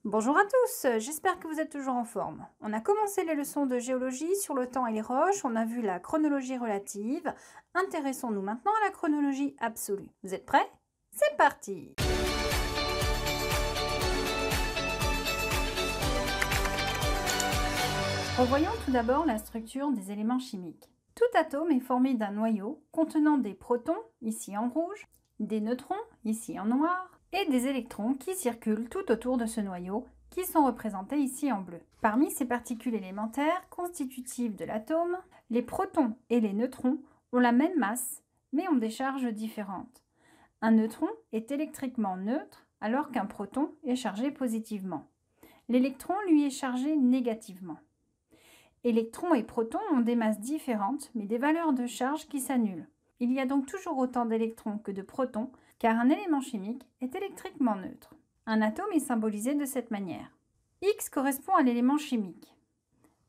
Bonjour à tous, j'espère que vous êtes toujours en forme. On a commencé les leçons de géologie sur le temps et les roches, on a vu la chronologie relative. Intéressons-nous maintenant à la chronologie absolue. Vous êtes prêts? C'est parti! Revoyons tout d'abord la structure des éléments chimiques. Tout atome est formé d'un noyau contenant des protons, ici en rouge, des neutrons, ici en noir, et des électrons qui circulent tout autour de ce noyau, qui sont représentés ici en bleu. Parmi ces particules élémentaires constitutives de l'atome, les protons et les neutrons ont la même masse, mais ont des charges différentes. Un neutron est électriquement neutre, alors qu'un proton est chargé positivement. L'électron, lui, est chargé négativement. Électrons et protons ont des masses différentes, mais des valeurs de charge qui s'annulent. Il y a donc toujours autant d'électrons que de protons, car un élément chimique est électriquement neutre. Un atome est symbolisé de cette manière. X correspond à l'élément chimique.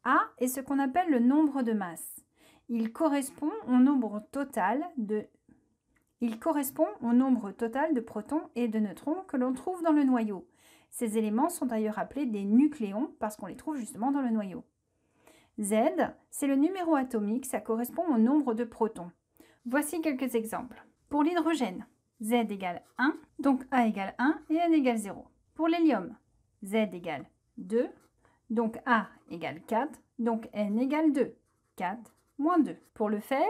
A est ce qu'on appelle le nombre de masse. Il correspond au nombre total de protons et de neutrons que l'on trouve dans le noyau. Ces éléments sont d'ailleurs appelés des nucléons parce qu'on les trouve justement dans le noyau. Z, c'est le numéro atomique, ça correspond au nombre de protons. Voici quelques exemples. Pour l'hydrogène, Z égale 1, donc A égale 1 et N égale 0. Pour l'hélium, Z égale 2, donc A égale 4, donc N égale 2. 4 moins 2. Pour le fer,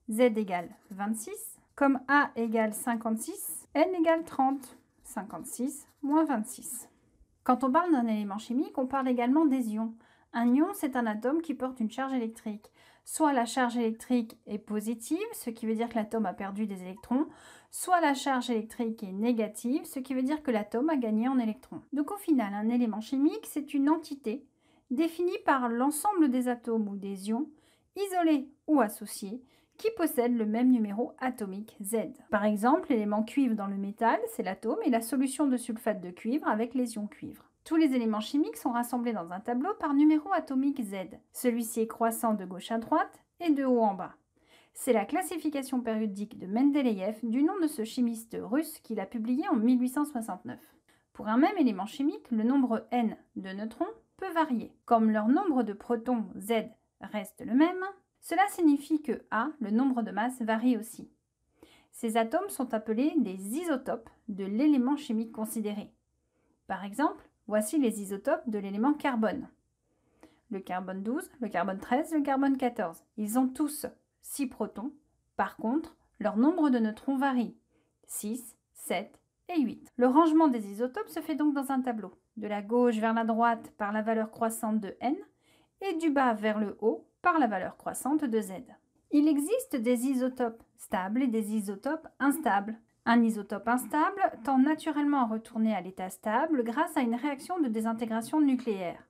Z égale 26, comme A égale 56, N égale 30. 56 moins 26. Quand on parle d'un élément chimique, on parle également des ions. Un ion, c'est un atome qui porte une charge électrique. Soit la charge électrique est positive, ce qui veut dire que l'atome a perdu des électrons, soit la charge électrique est négative, ce qui veut dire que l'atome a gagné en électrons. Donc au final, un élément chimique, c'est une entité définie par l'ensemble des atomes ou des ions, isolés ou associés, qui possèdent le même numéro atomique Z. Par exemple, l'élément cuivre dans le métal, c'est l'atome, et la solution de sulfate de cuivre avec les ions cuivre. Tous les éléments chimiques sont rassemblés dans un tableau par numéro atomique Z. Celui-ci est croissant de gauche à droite et de haut en bas. C'est la classification périodique de Mendeleïev du nom de ce chimiste russe qu'il a publié en 1869. Pour un même élément chimique, le nombre N de neutrons peut varier. Comme leur nombre de protons Z reste le même, cela signifie que A, le nombre de masse, varie aussi. Ces atomes sont appelés des isotopes de l'élément chimique considéré. Par exemple, voici les isotopes de l'élément carbone. Le carbone 12, le carbone 13, le carbone 14. Ils ont tous 6 protons. Par contre, leur nombre de neutrons varie. 6, 7 et 8. Le rangement des isotopes se fait donc dans un tableau. De la gauche vers la droite par la valeur croissante de N et du bas vers le haut par la valeur croissante de Z. Il existe des isotopes stables et des isotopes instables. Un isotope instable tend naturellement à retourner à l'état stable grâce à une réaction de désintégration nucléaire.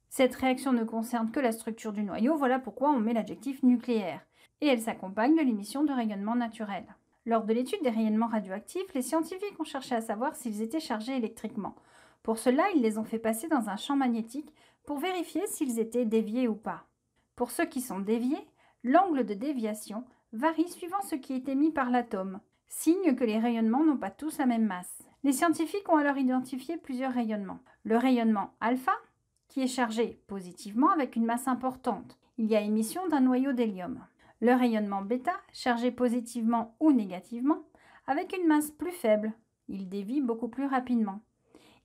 Cette réaction ne concerne que la structure du noyau, voilà pourquoi on met l'adjectif nucléaire, et elle s'accompagne de l'émission de rayonnements naturels. Lors de l'étude des rayonnements radioactifs, les scientifiques ont cherché à savoir s'ils étaient chargés électriquement. Pour cela, ils les ont fait passer dans un champ magnétique pour vérifier s'ils étaient déviés ou pas. Pour ceux qui sont déviés, l'angle de déviation varie suivant ce qui est émis par l'atome, signe que les rayonnements n'ont pas tous la même masse. Les scientifiques ont alors identifié plusieurs rayonnements. Le rayonnement alpha, qui est chargé positivement avec une masse importante. Il y a émission d'un noyau d'hélium. Le rayonnement bêta, chargé positivement ou négativement, avec une masse plus faible. Il dévie beaucoup plus rapidement.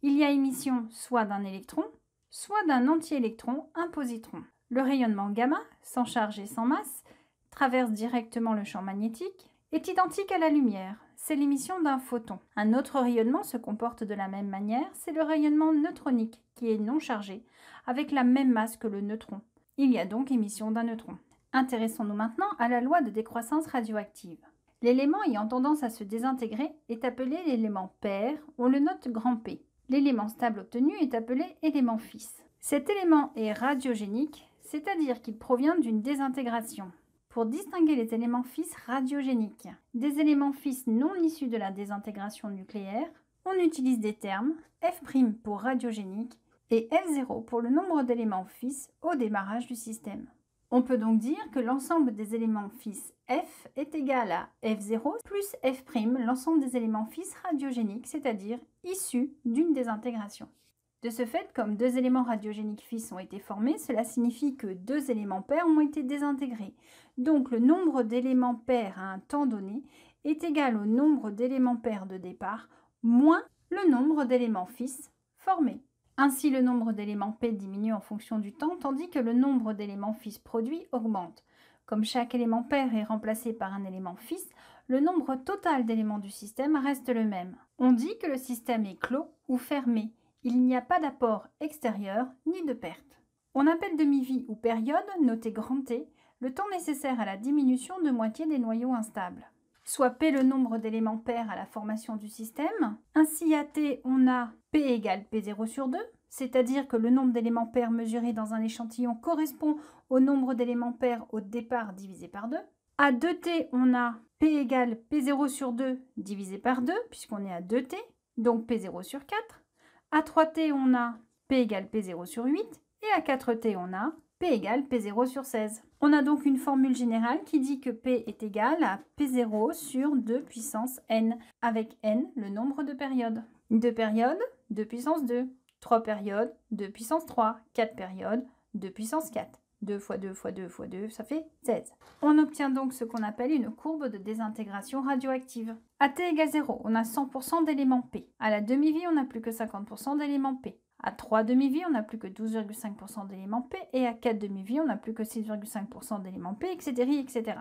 Il y a émission soit d'un électron, soit d'un antiélectron, un positron. Le rayonnement gamma, sans charge et sans masse, traverse directement le champ magnétique, est identique à la lumière. C'est l'émission d'un photon. Un autre rayonnement se comporte de la même manière, c'est le rayonnement neutronique, qui est non chargé, avec la même masse que le neutron. Il y a donc émission d'un neutron. Intéressons-nous maintenant à la loi de décroissance radioactive. L'élément ayant tendance à se désintégrer est appelé l'élément pair, on le note grand P. L'élément stable obtenu est appelé élément fils. Cet élément est radiogénique, c'est-à-dire qu'il provient d'une désintégration. Pour distinguer les éléments fils radiogéniques des éléments fils non issus de la désintégration nucléaire, on utilise des termes F' pour radiogénique et F0 pour le nombre d'éléments fils au démarrage du système. On peut donc dire que l'ensemble des éléments fils F est égal à F0 plus F', l'ensemble des éléments fils radiogéniques, c'est-à-dire issus d'une désintégration. De ce fait, comme deux éléments radiogéniques fixes ont été formés, cela signifie que deux éléments pairs ont été désintégrés. Donc le nombre d'éléments pairs à un temps donné est égal au nombre d'éléments pairs de départ moins le nombre d'éléments fixes formés. Ainsi, le nombre d'éléments P diminue en fonction du temps, tandis que le nombre d'éléments fixes produits augmente. Comme chaque élément pair est remplacé par un élément fixe, le nombre total d'éléments du système reste le même. On dit que le système est clos ou fermé. Il n'y a pas d'apport extérieur ni de perte. On appelle demi-vie ou période, notée grand T, le temps nécessaire à la diminution de moitié des noyaux instables. Soit P le nombre d'éléments pairs à la formation du système. Ainsi à T, on a P égale P0 sur 2, c'est-à-dire que le nombre d'éléments pairs mesurés dans un échantillon correspond au nombre d'éléments pairs au départ divisé par 2. À 2T, on a P égale P0 sur 2 divisé par 2, puisqu'on est à 2T, donc P0 sur 4. À 3T, on a P égale P0 sur 8, et à 4T, on a P égale P0 sur 16. On a donc une formule générale qui dit que P est égal à P0 sur 2 puissance n, avec n le nombre de périodes. 2 périodes, 2 puissance 2. 3 périodes, 2 puissance 3. 4 périodes, 2 puissance 4. 2 fois 2 fois 2 fois 2, ça fait 16. On obtient donc ce qu'on appelle une courbe de désintégration radioactive. À T égale 0, on a 100% d'éléments P. À la demi-vie, on n'a plus que 50% d'éléments P. À 3 demi-vie, on n'a plus que 12,5% d'éléments P. Et à 4 demi-vie, on n'a plus que 6,5% d'éléments P, etc., etc.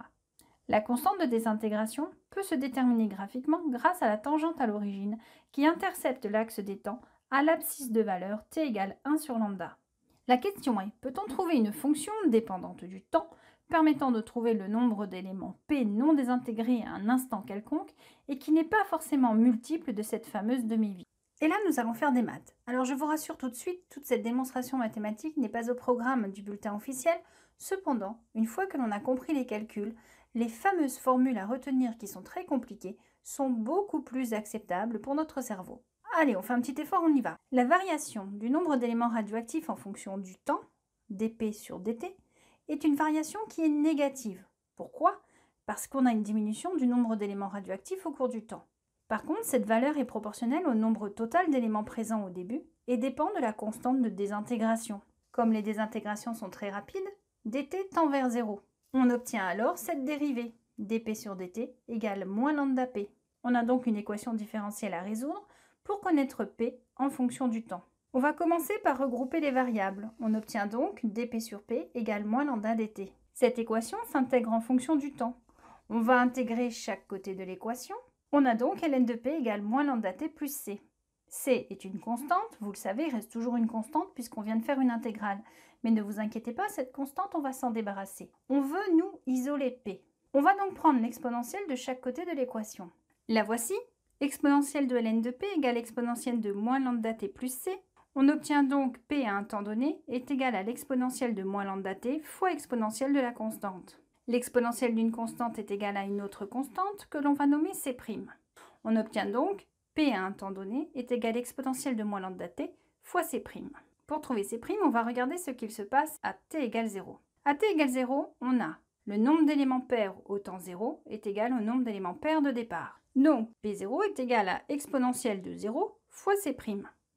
La constante de désintégration peut se déterminer graphiquement grâce à la tangente à l'origine qui intercepte l'axe des temps à l'abscisse de valeur t égale 1 sur lambda. La question est, peut-on trouver une fonction dépendante du temps permettant de trouver le nombre d'éléments P non désintégrés à un instant quelconque et qui n'est pas forcément multiple de cette fameuse demi-vie? Et là, nous allons faire des maths. Alors je vous rassure tout de suite, toute cette démonstration mathématique n'est pas au programme du bulletin officiel. Cependant, une fois que l'on a compris les calculs, les fameuses formules à retenir qui sont très compliquées sont beaucoup plus acceptables pour notre cerveau. Allez, on fait un petit effort, on y va. La variation du nombre d'éléments radioactifs en fonction du temps, dP sur dt, est une variation qui est négative. Pourquoi? Parce qu'on a une diminution du nombre d'éléments radioactifs au cours du temps. Par contre, cette valeur est proportionnelle au nombre total d'éléments présents au début et dépend de la constante de désintégration. Comme les désintégrations sont très rapides, dt tend vers 0. On obtient alors cette dérivée, dp sur dt égale moins lambda p. On a donc une équation différentielle à résoudre pour connaître p en fonction du temps. On va commencer par regrouper les variables. On obtient donc dp sur p égale moins lambda dt. Cette équation s'intègre en fonction du temps. On va intégrer chaque côté de l'équation. On a donc ln de p égale moins lambda t plus c. C est une constante, vous le savez, il reste toujours une constante puisqu'on vient de faire une intégrale. Mais ne vous inquiétez pas, cette constante, on va s'en débarrasser. On veut, nous, isoler p. On va donc prendre l'exponentielle de chaque côté de l'équation. La voici. Exponentielle de ln de p égale exponentielle de moins lambda t plus c. On obtient donc p à un temps donné est égal à l'exponentielle de moins lambda t fois exponentielle de la constante. L'exponentielle d'une constante est égale à une autre constante que l'on va nommer c'. On obtient donc p à un temps donné est égal à exponentielle de moins lambda t fois c'. Pour trouver c', on va regarder ce qu'il se passe à t égale 0. À t égale 0, on a le nombre d'éléments pairs au temps 0 est égal au nombre d'éléments pairs de départ. Donc p0 est égal à exponentielle de 0 fois c'.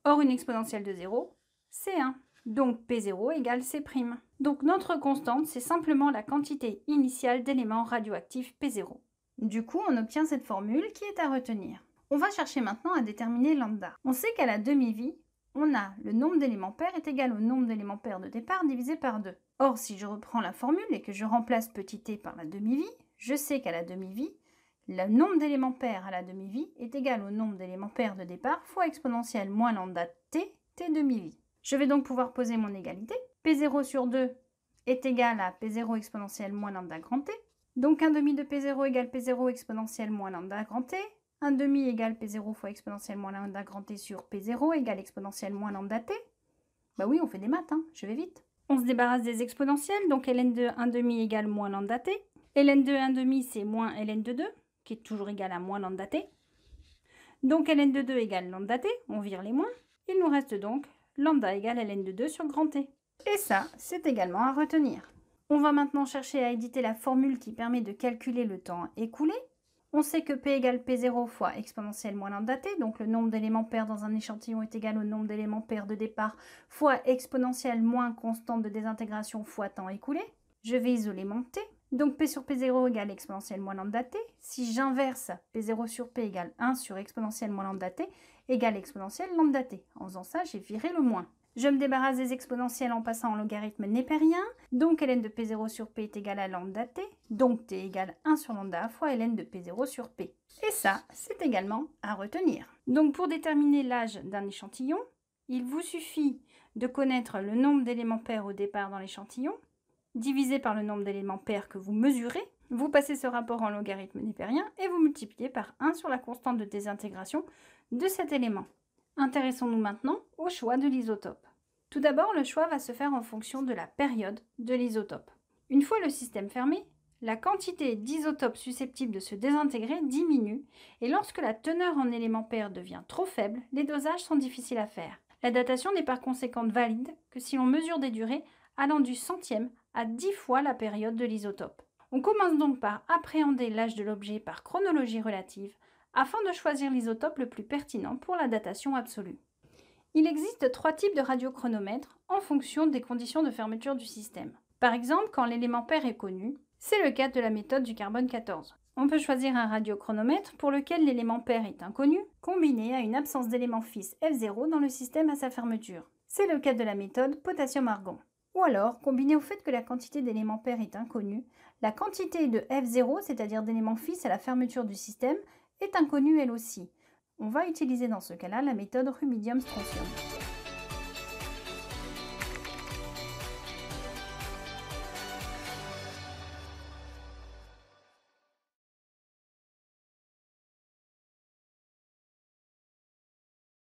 Or, une exponentielle de 0, c'est 1. Donc P0 égale C'. Donc notre constante, c'est simplement la quantité initiale d'éléments radioactifs P0. Du coup, on obtient cette formule qui est à retenir. On va chercher maintenant à déterminer lambda. On sait qu'à la demi-vie, on a le nombre d'éléments pairs est égal au nombre d'éléments pairs de départ divisé par 2. Or, si je reprends la formule et que je remplace petit t par la demi-vie, je sais qu'à la demi-vie, le nombre d'éléments pairs à la demi-vie est égal au nombre d'éléments pairs de départ fois exponentielle moins lambda t, t demi-vie. Je vais donc pouvoir poser mon égalité. P0 sur 2 est égal à P0 exponentielle moins lambda grand t. Donc 1 demi de P0 égale P0 exponentielle moins lambda grand t. 1 demi égale P0 fois exponentielle moins lambda grand t sur P0 égale exponentielle moins lambda t. Bah oui, on fait des maths, hein, je vais vite. On se débarrasse des exponentielles, donc ln de 1 demi égale moins lambda t. Ln de 1 demi, c'est moins ln de 2, qui est toujours égal à moins lambda t. Donc ln de 2 égale lambda t, on vire les moins. Il nous reste donc lambda égale ln de 2 sur grand T. Et ça, c'est également à retenir. On va maintenant chercher à éditer la formule qui permet de calculer le temps écoulé. On sait que P égale P0 fois exponentielle moins lambda t, donc le nombre d'éléments pairs dans un échantillon est égal au nombre d'éléments pairs de départ fois exponentielle moins constante de désintégration fois temps écoulé. Je vais isoler mon t, donc P sur P0 égale exponentielle moins lambda t. Si j'inverse, P0 sur P égale 1 sur exponentielle moins lambda t égale exponentielle lambda t. En faisant ça, j'ai viré le moins. Je me débarrasse des exponentielles en passant en logarithme népérien, donc ln de P0 sur P est égal à lambda t, donc t égale 1 sur lambda fois ln de P0 sur P. Et ça, c'est également à retenir. Donc pour déterminer l'âge d'un échantillon, il vous suffit de connaître le nombre d'éléments pairs au départ dans l'échantillon, divisé par le nombre d'éléments pairs que vous mesurez, vous passez ce rapport en logarithme népérien et vous multipliez par 1 sur la constante de désintégration de cet élément. Intéressons-nous maintenant au choix de l'isotope. Tout d'abord, le choix va se faire en fonction de la période de l'isotope. Une fois le système fermé, la quantité d'isotopes susceptibles de se désintégrer diminue et lorsque la teneur en éléments pairs devient trop faible, les dosages sont difficiles à faire. La datation n'est par conséquent valide que si l'on mesure des durées allant du centième à 10 fois la période de l'isotope. On commence donc par appréhender l'âge de l'objet par chronologie relative afin de choisir l'isotope le plus pertinent pour la datation absolue. Il existe 3 types de radiochronomètres en fonction des conditions de fermeture du système. Par exemple, quand l'élément pair est connu, c'est le cas de la méthode du carbone 14. On peut choisir un radiochronomètre pour lequel l'élément pair est inconnu, combiné à une absence d'élément fils F0 dans le système à sa fermeture. C'est le cas de la méthode potassium-argon. Ou alors, combiné au fait que la quantité d'éléments pairs est inconnue, la quantité de F0, c'est-à-dire d'éléments fils à la fermeture du système, est inconnue elle aussi. On va utiliser dans ce cas-là la méthode rubidium-strontium.